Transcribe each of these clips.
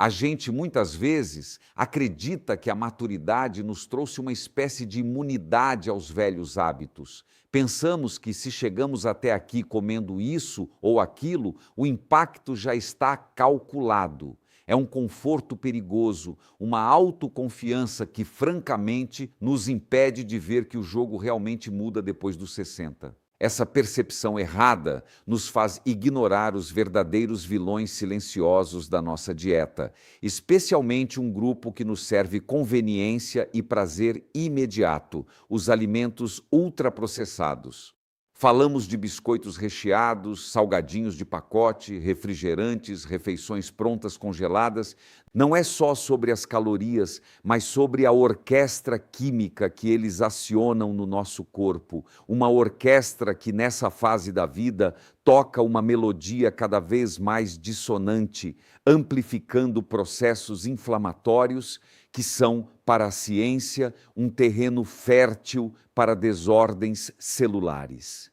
A gente, muitas vezes, acredita que a maturidade nos trouxe uma espécie de imunidade aos velhos hábitos. Pensamos que se chegamos até aqui comendo isso ou aquilo, o impacto já está calculado. É um conforto perigoso, uma autoconfiança que, francamente, nos impede de ver que o jogo realmente muda depois dos 60. Essa percepção errada nos faz ignorar os verdadeiros vilões silenciosos da nossa dieta, especialmente um grupo que nos serve conveniência e prazer imediato, os alimentos ultraprocessados. Falamos de biscoitos recheados, salgadinhos de pacote, refrigerantes, refeições prontas congeladas. Não é só sobre as calorias, mas sobre a orquestra química que eles acionam no nosso corpo. Uma orquestra que, nessa fase da vida, toca uma melodia cada vez mais dissonante, amplificando processos inflamatórios que são, para a ciência, um terreno fértil para desordens celulares.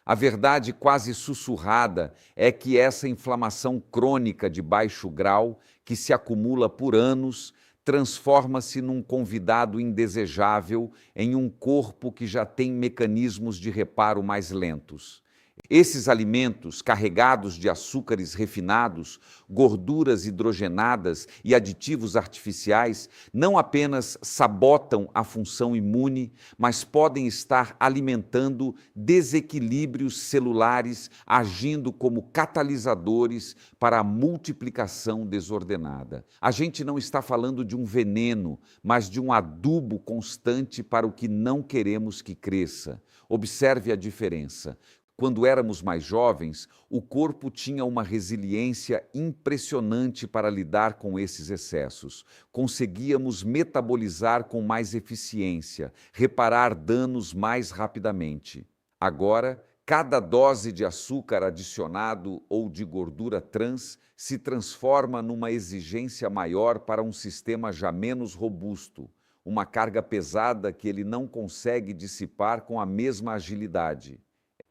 A verdade quase sussurrada é que essa inflamação crônica de baixo grau, que se acumula por anos, transforma-se num convidado indesejável em um corpo que já tem mecanismos de reparo mais lentos. Esses alimentos, carregados de açúcares refinados, gorduras hidrogenadas e aditivos artificiais, não apenas sabotam a função imune, mas podem estar alimentando desequilíbrios celulares, agindo como catalisadores para a multiplicação desordenada. A gente não está falando de um veneno, mas de um adubo constante para o que não queremos que cresça. Observe a diferença. Quando éramos mais jovens, o corpo tinha uma resiliência impressionante para lidar com esses excessos. Conseguíamos metabolizar com mais eficiência, reparar danos mais rapidamente. Agora, cada dose de açúcar adicionado ou de gordura trans se transforma numa exigência maior para um sistema já menos robusto, uma carga pesada que ele não consegue dissipar com a mesma agilidade.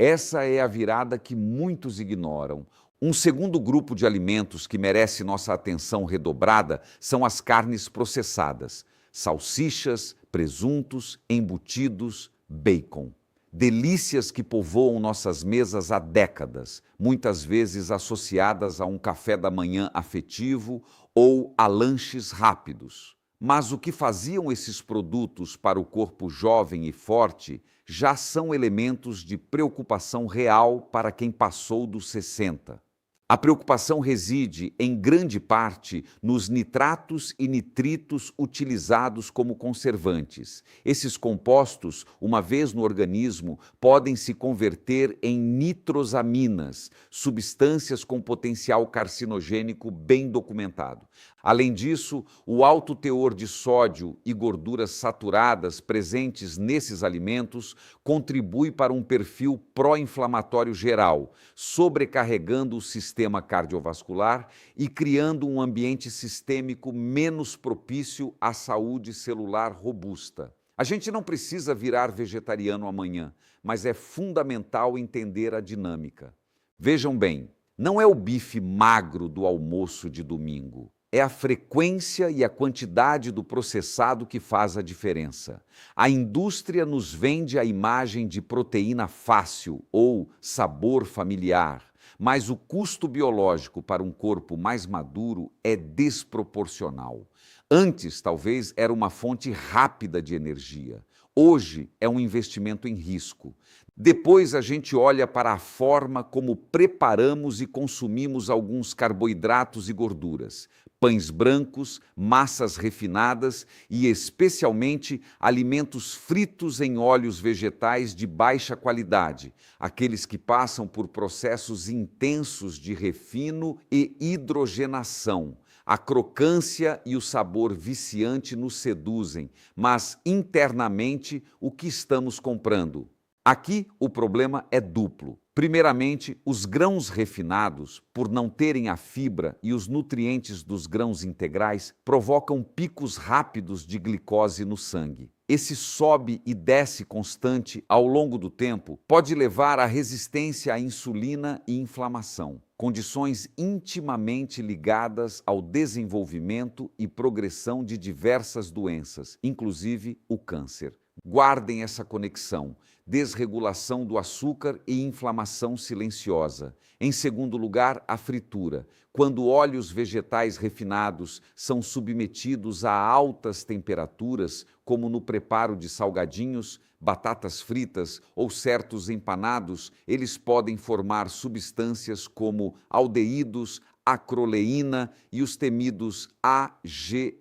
Essa é a virada que muitos ignoram. Um segundo grupo de alimentos que merece nossa atenção redobrada são as carnes processadas: salsichas, presuntos, embutidos, bacon. Delícias que povoam nossas mesas há décadas, muitas vezes associadas a um café da manhã afetivo ou a lanches rápidos. Mas o que faziam esses produtos para o corpo jovem e forte já são elementos de preocupação real para quem passou dos 60. A preocupação reside, em grande parte, nos nitratos e nitritos utilizados como conservantes. Esses compostos, uma vez no organismo, podem se converter em nitrosaminas, substâncias com potencial carcinogênico bem documentado. Além disso, o alto teor de sódio e gorduras saturadas presentes nesses alimentos contribui para um perfil pró-inflamatório geral, sobrecarregando o sistema cardiovascular e criando um ambiente sistêmico menos propício à saúde celular robusta. A gente não precisa virar vegetariano amanhã, mas é fundamental entender a dinâmica. Vejam bem, não é o bife magro do almoço de domingo. É a frequência e a quantidade do processado que faz a diferença. A indústria nos vende a imagem de proteína fácil ou sabor familiar, mas o custo biológico para um corpo mais maduro é desproporcional. Antes, talvez, era uma fonte rápida de energia. Hoje é um investimento em risco. Depois a gente olha para a forma como preparamos e consumimos alguns carboidratos e gorduras, pães brancos, massas refinadas e, especialmente, alimentos fritos em óleos vegetais de baixa qualidade, aqueles que passam por processos intensos de refino e hidrogenação. A crocância e o sabor viciante nos seduzem, mas internamente o que estamos comprando? Aqui o problema é duplo. Primeiramente, os grãos refinados, por não terem a fibra e os nutrientes dos grãos integrais, provocam picos rápidos de glicose no sangue. esse sobe e desce constante ao longo do tempo pode levar à resistência à insulina e inflamação, condições intimamente ligadas ao desenvolvimento e progressão de diversas doenças, inclusive o câncer. Guardem essa conexão: desregulação do açúcar e inflamação silenciosa. Em segundo lugar, a fritura. Quando óleos vegetais refinados são submetidos a altas temperaturas, como no preparo de salgadinhos, batatas fritas ou certos empanados, eles podem formar substâncias como aldeídos, acroleína e os temidos AGEs,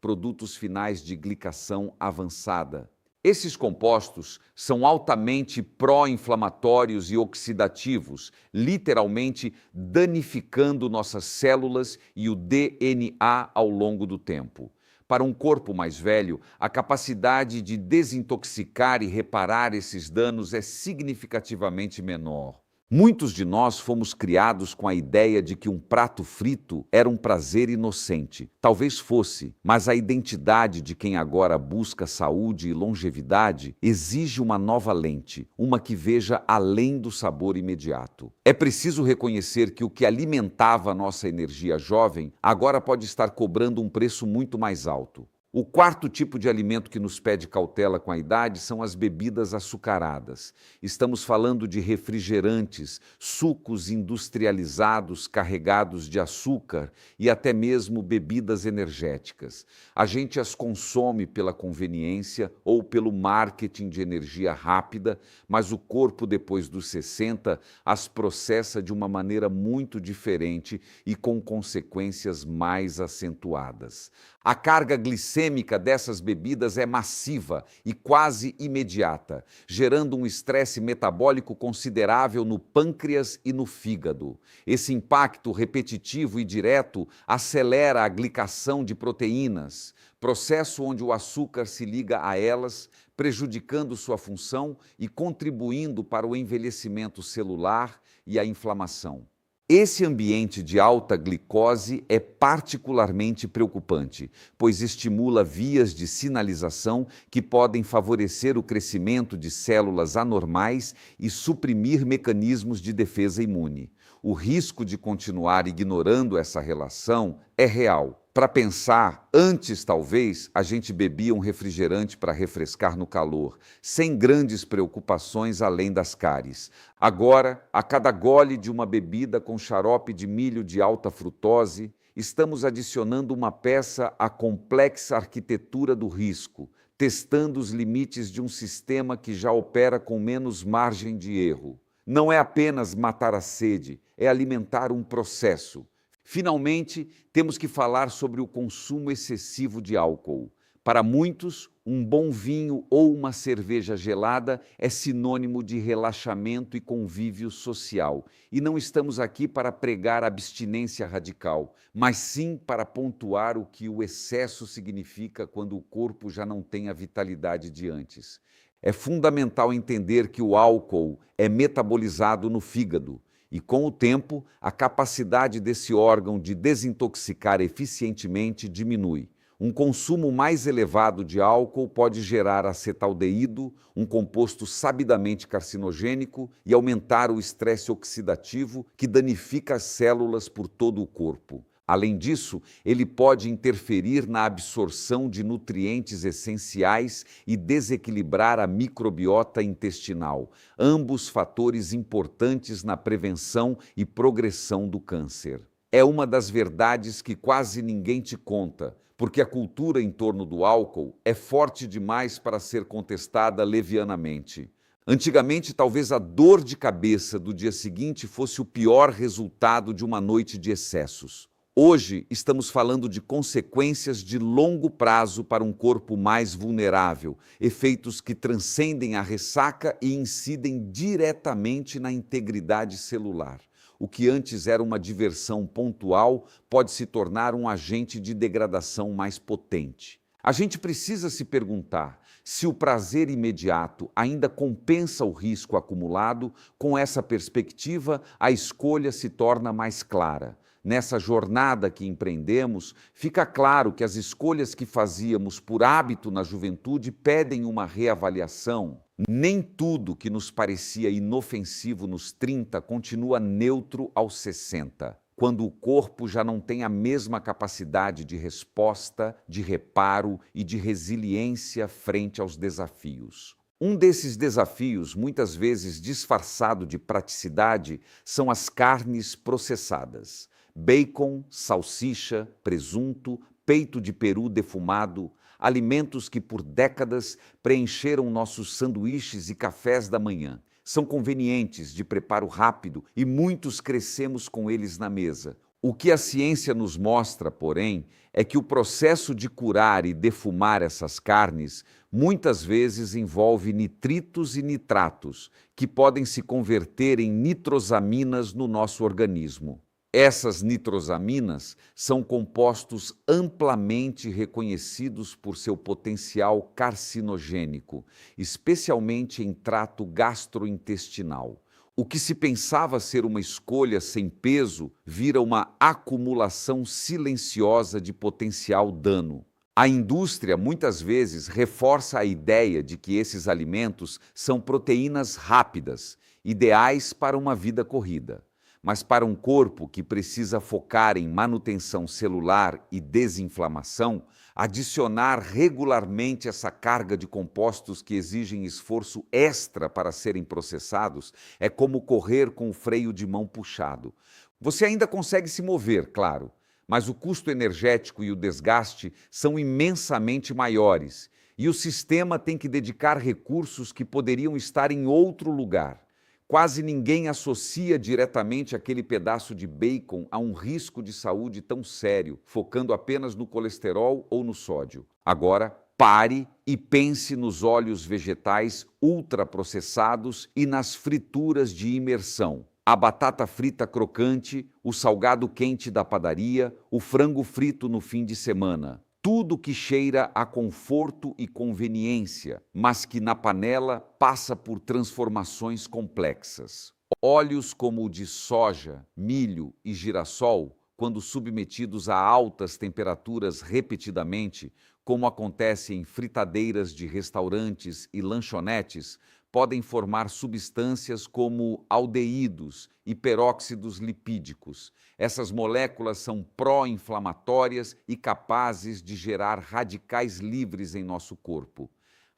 produtos finais de glicação avançada. Esses compostos são altamente pró-inflamatórios e oxidativos, literalmente danificando nossas células e o DNA ao longo do tempo. Para um corpo mais velho, a capacidade de desintoxicar e reparar esses danos é significativamente menor. Muitos de nós fomos criados com a ideia de que um prato frito era um prazer inocente. Talvez fosse, mas a identidade de quem agora busca saúde e longevidade exige uma nova lente, uma que veja além do sabor imediato. É preciso reconhecer que o que alimentava a nossa energia jovem agora pode estar cobrando um preço muito mais alto. O quarto tipo de alimento que nos pede cautela com a idade são as bebidas açucaradas. Estamos falando de refrigerantes, sucos industrializados carregados de açúcar e até mesmo bebidas energéticas. A gente as consome pela conveniência ou pelo marketing de energia rápida, mas o corpo, depois dos 60, as processa de uma maneira muito diferente e com consequências mais acentuadas. A carga glicêmica dessas bebidas é massiva e quase imediata, gerando um estresse metabólico considerável no pâncreas e no fígado. Esse impacto repetitivo e direto acelera a glicação de proteínas, processo onde o açúcar se liga a elas, prejudicando sua função e contribuindo para o envelhecimento celular e a inflamação. Esse ambiente de alta glicose é particularmente preocupante, pois estimula vias de sinalização que podem favorecer o crescimento de células anormais e suprimir mecanismos de defesa imune. O risco de continuar ignorando essa relação é real. Para pensar, antes talvez a gente bebia um refrigerante para refrescar no calor, sem grandes preocupações além das cáries. Agora, a cada gole de uma bebida com xarope de milho de alta frutose, estamos adicionando uma peça à complexa arquitetura do risco, testando os limites de um sistema que já opera com menos margem de erro. Não é apenas matar a sede, é alimentar um processo. Finalmente, temos que falar sobre o consumo excessivo de álcool. Para muitos, um bom vinho ou uma cerveja gelada é sinônimo de relaxamento e convívio social. E não estamos aqui para pregar abstinência radical, mas sim para pontuar o que o excesso significa quando o corpo já não tem a vitalidade de antes. É fundamental entender que o álcool é metabolizado no fígado. E, com o tempo, a capacidade desse órgão de desintoxicar eficientemente diminui. Um consumo mais elevado de álcool pode gerar acetaldeído, um composto sabidamente carcinogênico, e aumentar o estresse oxidativo que danifica as células por todo o corpo. Além disso, ele pode interferir na absorção de nutrientes essenciais e desequilibrar a microbiota intestinal, ambos fatores importantes na prevenção e progressão do câncer. É uma das verdades que quase ninguém te conta, porque a cultura em torno do álcool é forte demais para ser contestada levianamente. Antigamente, talvez a dor de cabeça do dia seguinte fosse o pior resultado de uma noite de excessos. Hoje, estamos falando de consequências de longo prazo para um corpo mais vulnerável, efeitos que transcendem a ressaca e incidem diretamente na integridade celular. O que antes era uma diversão pontual pode se tornar um agente de degradação mais potente. A gente precisa se perguntar se o prazer imediato ainda compensa o risco acumulado. Com essa perspectiva, a escolha se torna mais clara. Nessa jornada que empreendemos, fica claro que as escolhas que fazíamos por hábito na juventude pedem uma reavaliação. Nem tudo que nos parecia inofensivo nos 30 continua neutro aos 60, quando o corpo já não tem a mesma capacidade de resposta, de reparo e de resiliência frente aos desafios. Um desses desafios, muitas vezes disfarçado de praticidade, são as carnes processadas. Bacon, salsicha, presunto, peito de peru defumado, alimentos que por décadas preencheram nossos sanduíches e cafés da manhã. São convenientes, de preparo rápido e muitos crescemos com eles na mesa. O que a ciência nos mostra, porém, é que o processo de curar e defumar essas carnes muitas vezes envolve nitritos e nitratos, que podem se converter em nitrosaminas no nosso organismo. Essas nitrosaminas são compostos amplamente reconhecidos por seu potencial carcinogênico, especialmente em trato gastrointestinal. O que se pensava ser uma escolha sem peso vira uma acumulação silenciosa de potencial dano. A indústria muitas vezes reforça a ideia de que esses alimentos são proteínas rápidas, ideais para uma vida corrida. Mas para um corpo que precisa focar em manutenção celular e desinflamação, adicionar regularmente essa carga de compostos que exigem esforço extra para serem processados é como correr com o freio de mão puxado. Você ainda consegue se mover, claro, mas o custo energético e o desgaste são imensamente maiores, e o sistema tem que dedicar recursos que poderiam estar em outro lugar. Quase ninguém associa diretamente aquele pedaço de bacon a um risco de saúde tão sério, focando apenas no colesterol ou no sódio. Agora, pare e pense nos óleos vegetais ultraprocessados e nas frituras de imersão. A batata frita crocante, o salgado quente da padaria, o frango frito no fim de semana. Tudo que cheira a conforto e conveniência, mas que na panela passa por transformações complexas. Óleos como o de soja, milho e girassol, quando submetidos a altas temperaturas repetidamente, como acontece em fritadeiras de restaurantes e lanchonetes, podem formar substâncias como aldeídos e peróxidos lipídicos. Essas moléculas são pró-inflamatórias e capazes de gerar radicais livres em nosso corpo.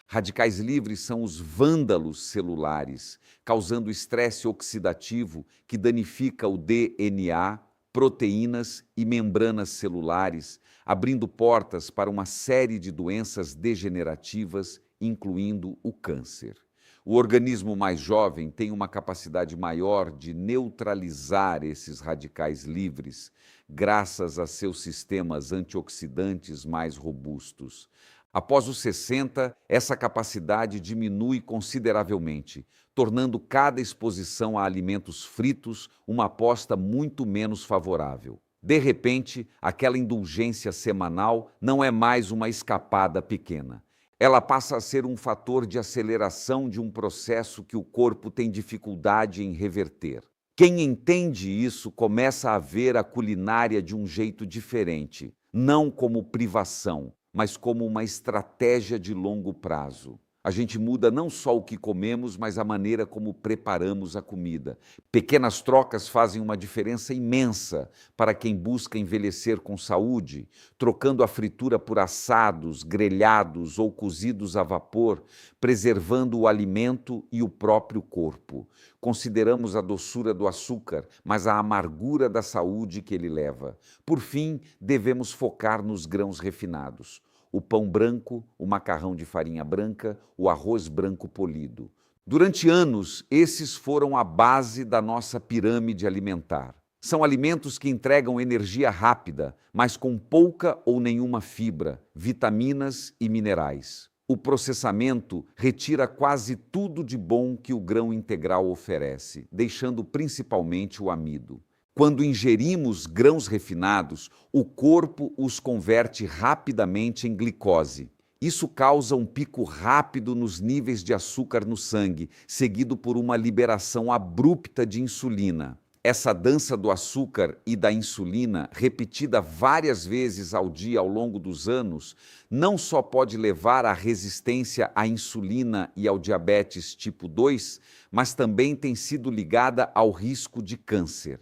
Radicais livres são os vândalos celulares, causando estresse oxidativo que danifica o DNA, proteínas e membranas celulares, abrindo portas para uma série de doenças degenerativas, incluindo o câncer. O organismo mais jovem tem uma capacidade maior de neutralizar esses radicais livres, graças a seus sistemas antioxidantes mais robustos. Após os 60, essa capacidade diminui consideravelmente, tornando cada exposição a alimentos fritos uma aposta muito menos favorável. De repente, aquela indulgência semanal não é mais uma escapada pequena. Ela passa a ser um fator de aceleração de um processo que o corpo tem dificuldade em reverter. Quem entende isso começa a ver a culinária de um jeito diferente, não como privação, mas como uma estratégia de longo prazo. A gente muda não só o que comemos, mas a maneira como preparamos a comida. Pequenas trocas fazem uma diferença imensa para quem busca envelhecer com saúde, trocando a fritura por assados, grelhados ou cozidos a vapor, preservando o alimento e o próprio corpo. Consideramos a doçura do açúcar, mas a amargura da saúde que ele leva. Por fim, devemos focar nos grãos refinados. O pão branco, o macarrão de farinha branca, o arroz branco polido. Durante anos, esses foram a base da nossa pirâmide alimentar. São alimentos que entregam energia rápida, mas com pouca ou nenhuma fibra, vitaminas e minerais. O processamento retira quase tudo de bom que o grão integral oferece, deixando principalmente o amido. Quando ingerimos grãos refinados, o corpo os converte rapidamente em glicose. Isso causa um pico rápido nos níveis de açúcar no sangue, seguido por uma liberação abrupta de insulina. Essa dança do açúcar e da insulina, repetida várias vezes ao dia ao longo dos anos, não só pode levar à resistência à insulina e ao diabetes tipo 2, mas também tem sido ligada ao risco de câncer.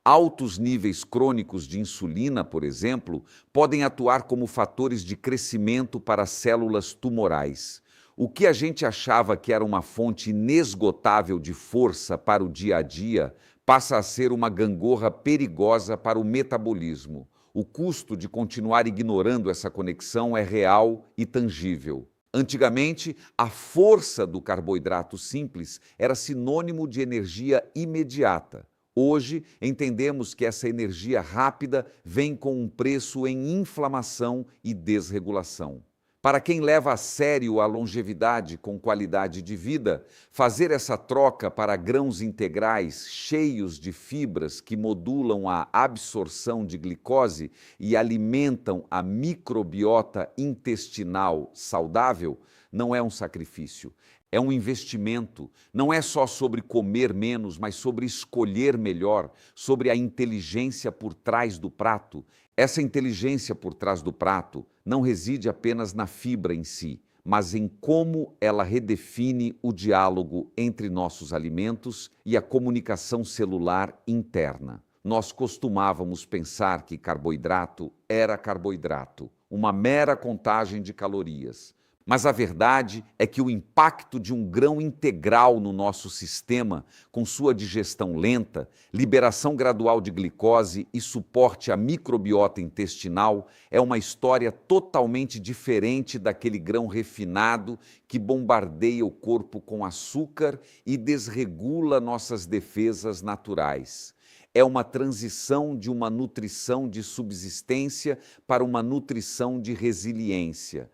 Altos níveis crônicos de insulina, por exemplo, podem atuar como fatores de crescimento para células tumorais. O que a gente achava que era uma fonte inesgotável de força para o dia a dia passa a ser uma gangorra perigosa para o metabolismo. O custo de continuar ignorando essa conexão é real e tangível. Antigamente, a força do carboidrato simples era sinônimo de energia imediata. Hoje, entendemos que essa energia rápida vem com um preço em inflamação e desregulação. Para quem leva a sério a longevidade com qualidade de vida, fazer essa troca para grãos integrais cheios de fibras que modulam a absorção de glicose e alimentam a microbiota intestinal saudável não é um sacrifício. É um investimento, não é só sobre comer menos, mas sobre escolher melhor, sobre a inteligência por trás do prato. Essa inteligência por trás do prato não reside apenas na fibra em si, mas em como ela redefine o diálogo entre nossos alimentos e a comunicação celular interna. Nós costumávamos pensar que carboidrato era carboidrato, uma mera contagem de calorias. Mas a verdade é que o impacto de um grão integral no nosso sistema, com sua digestão lenta, liberação gradual de glicose e suporte à microbiota intestinal, é uma história totalmente diferente daquele grão refinado que bombardeia o corpo com açúcar e desregula nossas defesas naturais. É uma transição de uma nutrição de subsistência para uma nutrição de resiliência.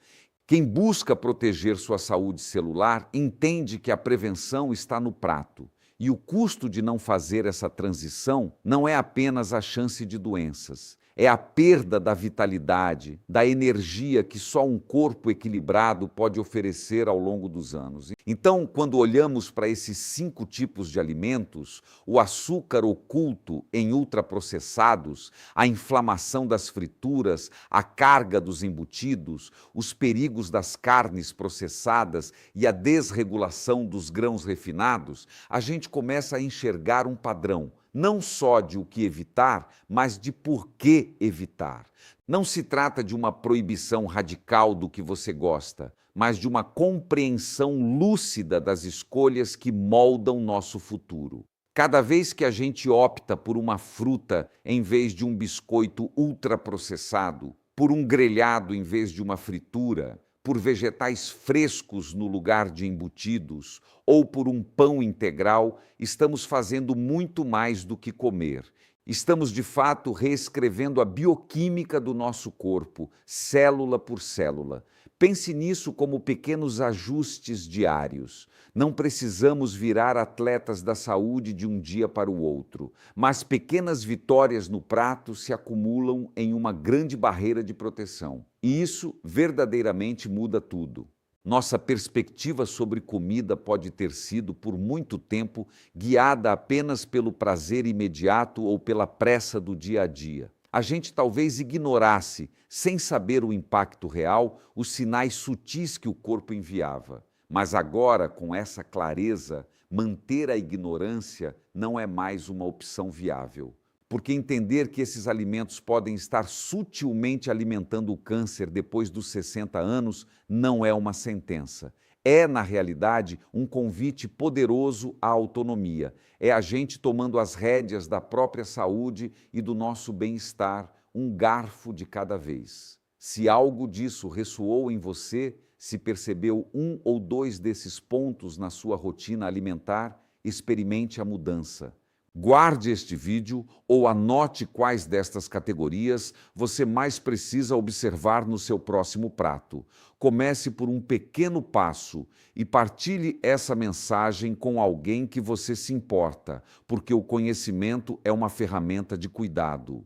Quem busca proteger sua saúde celular entende que a prevenção está no prato. E o custo de não fazer essa transição não é apenas a chance de doenças, é a perda da vitalidade, da energia que só um corpo equilibrado pode oferecer ao longo dos anos. Então, quando olhamos para esses 5 tipos de alimentos, o açúcar oculto em ultraprocessados, a inflamação das frituras, a carga dos embutidos, os perigos das carnes processadas e a desregulação dos grãos refinados, a gente começa a enxergar um padrão, não só de o que evitar, mas de por que evitar. Não se trata de uma proibição radical do que você gosta, mas de uma compreensão lúcida das escolhas que moldam nosso futuro. Cada vez que a gente opta por uma fruta em vez de um biscoito ultraprocessado, por um grelhado em vez de uma fritura, por vegetais frescos no lugar de embutidos ou por um pão integral, estamos fazendo muito mais do que comer. Estamos, de fato, reescrevendo a bioquímica do nosso corpo, célula por célula. Pense nisso como pequenos ajustes diários. Não precisamos virar atletas da saúde de um dia para o outro, mas pequenas vitórias no prato se acumulam em uma grande barreira de proteção. E isso verdadeiramente muda tudo. Nossa perspectiva sobre comida pode ter sido, por muito tempo, guiada apenas pelo prazer imediato ou pela pressa do dia a dia. A gente talvez ignorasse, sem saber o impacto real, os sinais sutis que o corpo enviava. Mas agora, com essa clareza, manter a ignorância não é mais uma opção viável. Porque entender que esses alimentos podem estar sutilmente alimentando o câncer depois dos 60 anos não é uma sentença. É, na realidade, um convite poderoso à autonomia. É a gente tomando as rédeas da própria saúde e do nosso bem-estar, um garfo de cada vez. Se algo disso ressoou em você, se percebeu um ou dois desses pontos na sua rotina alimentar, experimente a mudança. Guarde este vídeo ou anote quais destas categorias você mais precisa observar no seu próximo prato. Comece por um pequeno passo e partilhe essa mensagem com alguém que você se importa, porque o conhecimento é uma ferramenta de cuidado.